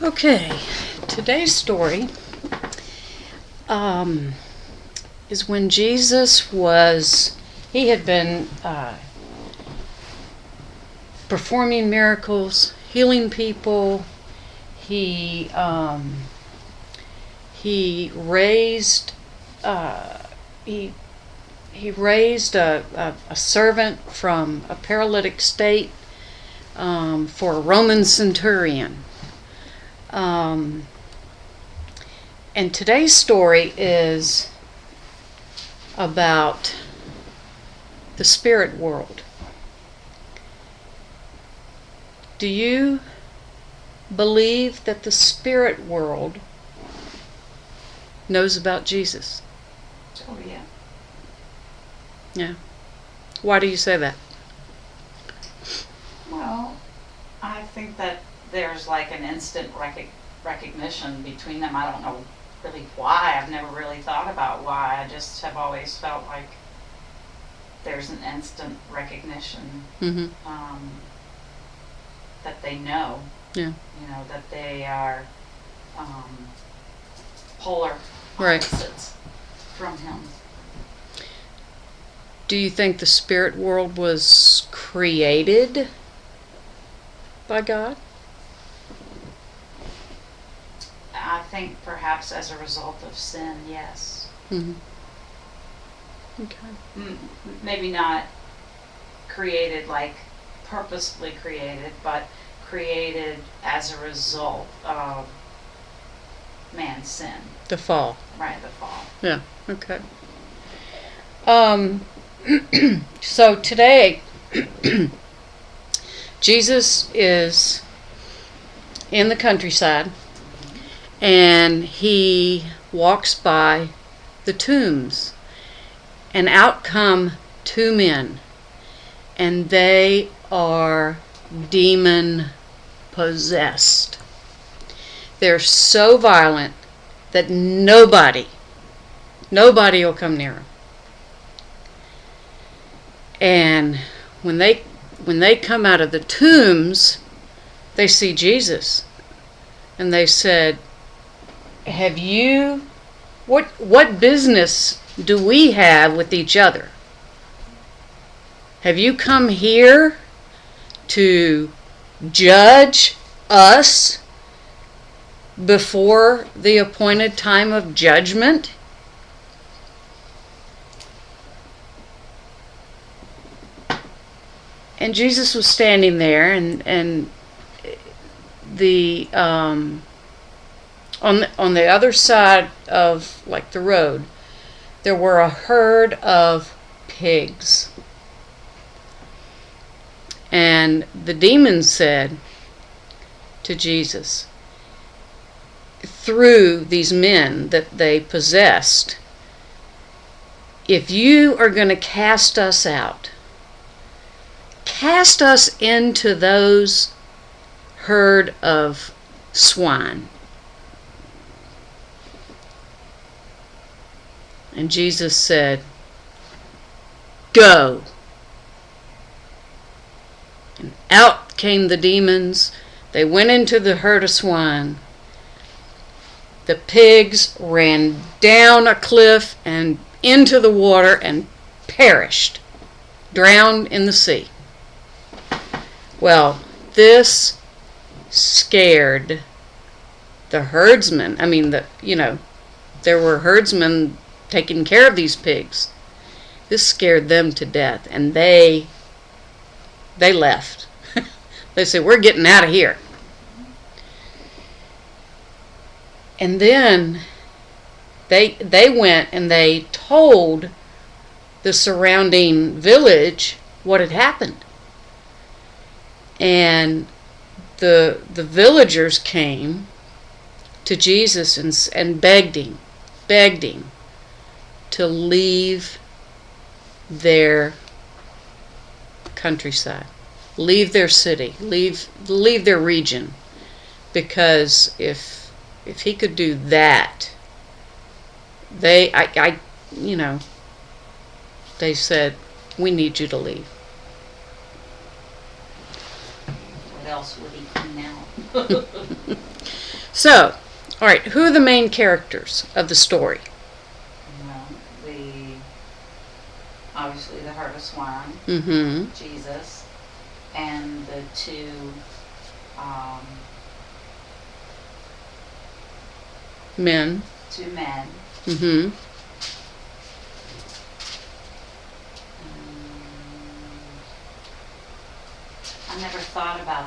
Okay, today's story is when Jesus he had been performing miracles, healing people. He raised he raised a servant from a paralytic state for a Roman centurion. And today's story is about the spirit world. Do you believe that the spirit world knows about Jesus? Oh, yeah. Yeah. Why do you say that? Well, I think that there's like an instant recognition between them. I don't know really why. I've never really thought about why. I just have always felt like there's an instant recognition Mm-hmm. that they know. Yeah. You know, that they are polar Right. opposites from him. Do you think the spirit world was created by God? I think perhaps as a result of sin, yes. Mm-hmm. Okay. Maybe not created like purposefully created, but created as a result of man's sin. The fall. Right, the fall. Yeah. Okay. So today, Jesus is in the countryside, and he walks by the tombs, and out come two men, and they are demon possessed. They're so violent that nobody will come near them. And when they come out of the tombs, they see Jesus, and they said, "Have you? What business do we have with each other? Have you come here to judge us before the appointed time of judgment?" And Jesus was standing there, and the on the other side of like the road, there were a herd of pigs. And the demons said to Jesus, through these men that they possessed, "If you are going to cast us out, cast us into those herd of swine." And Jesus said, "Go." And out came the demons. They went into the herd of swine. The pigs ran down a cliff and into the water and perished, drowned in the sea. Well, this scared the herdsmen. I mean, there were herdsmen taking care of these pigs. This scared them to death, and they left. They said, "We're getting out of here." And then they went and they told the surrounding village what had happened. And the villagers came to Jesus and begged him to leave their countryside, leave their city, leave their region, because if he could do that, they said, "We need you to leave." What else would he clean out? So, all right, who are the main characters of the story? Well, obviously the herd of swine, Mm-hmm. Jesus, and the um, Men. two men. Mm-hmm. I never thought about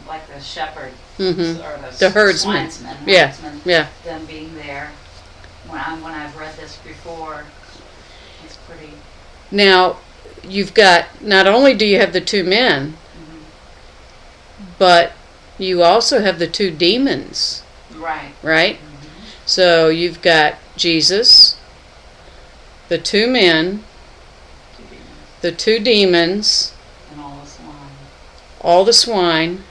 like the shepherd Mm-hmm. or The herdsman. swinesmen, Yeah. herdsmen, Yeah. them being there. When I've read this before, it's pretty. Now, you've got, not only do you have the two men, but you also have the two demons, Right. right? So you've got Jesus, the two men, the two demons, And all the swine. all the swine,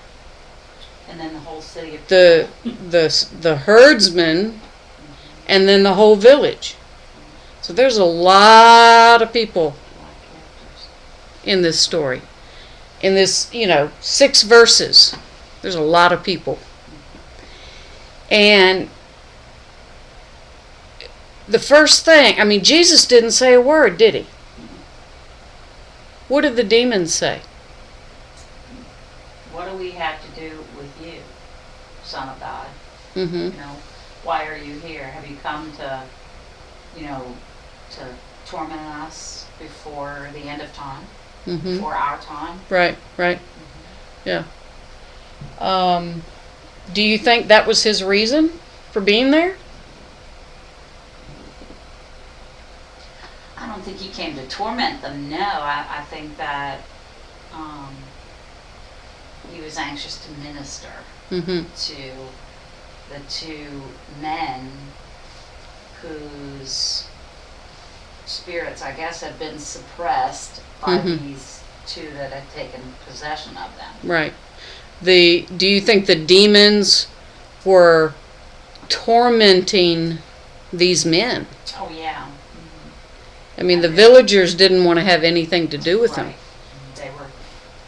And then the whole city of the herdsmen, and then the whole village. So there's a lot of people in this story. In this, 6 verses, there's a lot of people. And the first thing, Jesus didn't say a word, did he? What did the demons say? What do we have to do with you, Son of God? Mm-hmm. Why are you here? Have you come to torment us before the end of time, Mm-hmm. before our time? Right. Yeah. Do you think that was his reason for being there? I don't think he came to torment them. No, I think that he was anxious to minister Mm-hmm. to the two men whose spirits, I guess, have been suppressed by Mhm. these two that have taken possession of them. Right. Do you think the demons were tormenting these men? Oh, yeah. The villagers didn't want to have anything to do with them Right. They were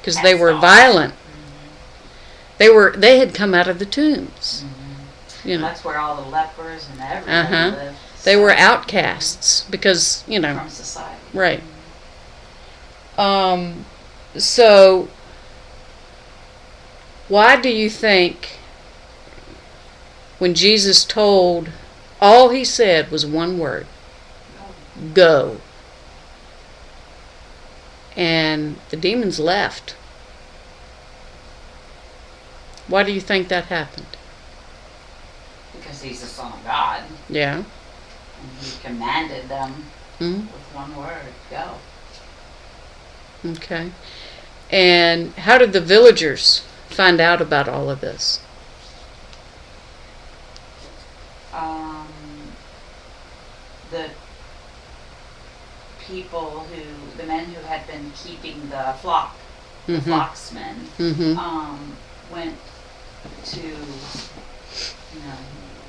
because they were cast off. violent. They had come out of the tombs. That's where all the lepers and everybody Uh-huh. lived. They were outcasts because, From society. right. So why do you think when Jesus told, all he said was one word, go, and the demons left? Why do you think that happened? Because he's the Son of God. Yeah. And he commanded them Hmm. with one word, go. Okay. And how did the villagers find out about all of this? The the men who had been keeping the flock, the Mm-hmm. flocksmen, Mm-hmm. went to,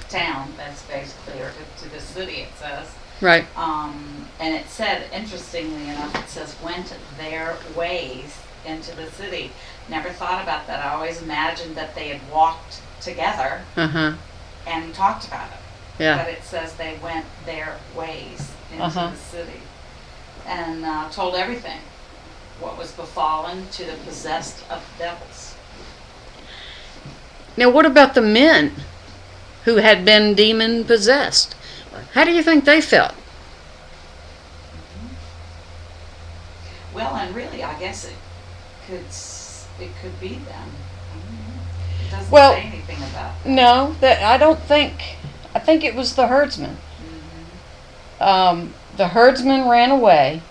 town, that's basically, or to the city, it says. Right. And it said, interestingly enough, it says, went their ways into the city. Never thought about that. I always imagined that they had walked together Uh-huh. and talked about it. Yeah. But it says they went their ways into Uh-huh. the city and told everything, what was befallen to the possessed of devils. Now, what about the men who had been demon possessed? How do you think they felt? Well, and really, I guess it could be them. It doesn't Well, say anything about that. No, I don't think. I think it was the herdsmen. The herdsmen ran away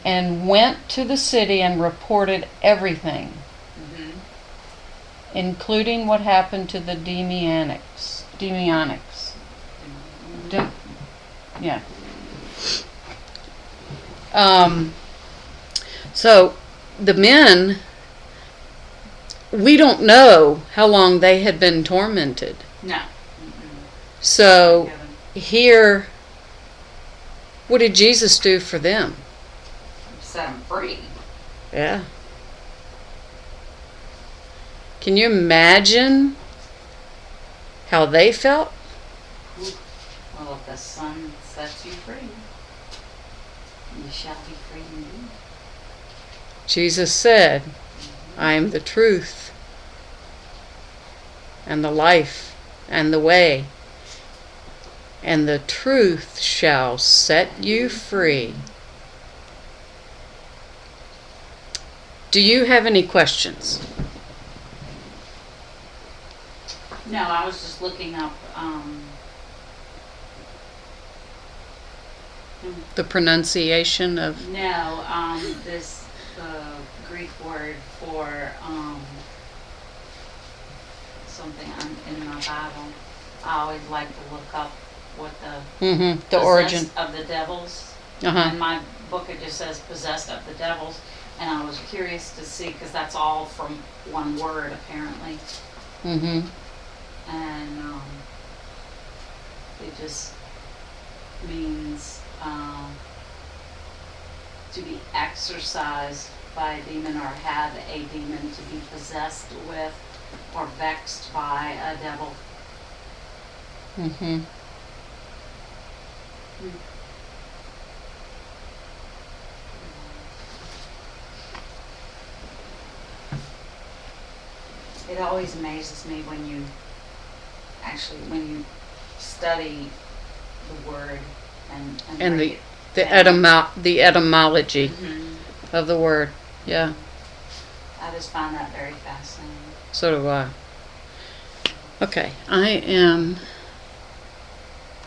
and went to the city and reported everything, including what happened to the demoniacs. Yeah. So the men, we don't know how long they had been tormented. No. So here, what did Jesus do for them? Set them free. Yeah. Can you imagine how they felt? Well, if the Son sets you free, you shall be free indeed. Jesus said, I am the truth and the life and the way, and the truth shall set you free. Do you have any questions? No, I was just looking up, The pronunciation of this, Greek word for, something in my Bible. I always like to look up what the the origin. of the devils. Uh-huh. In my book, it just says possessed of the devils, and I was curious to see, because that's all from one word apparently, Mm-hmm. and it just means to be exorcised by a demon, or have a demon, to be possessed with or vexed by a devil. Mm-hmm. It always amazes me when you study the word and And break the it down. the etymology Mhm. of the word. Yeah, I just find that very fascinating. so do I. Okay, I am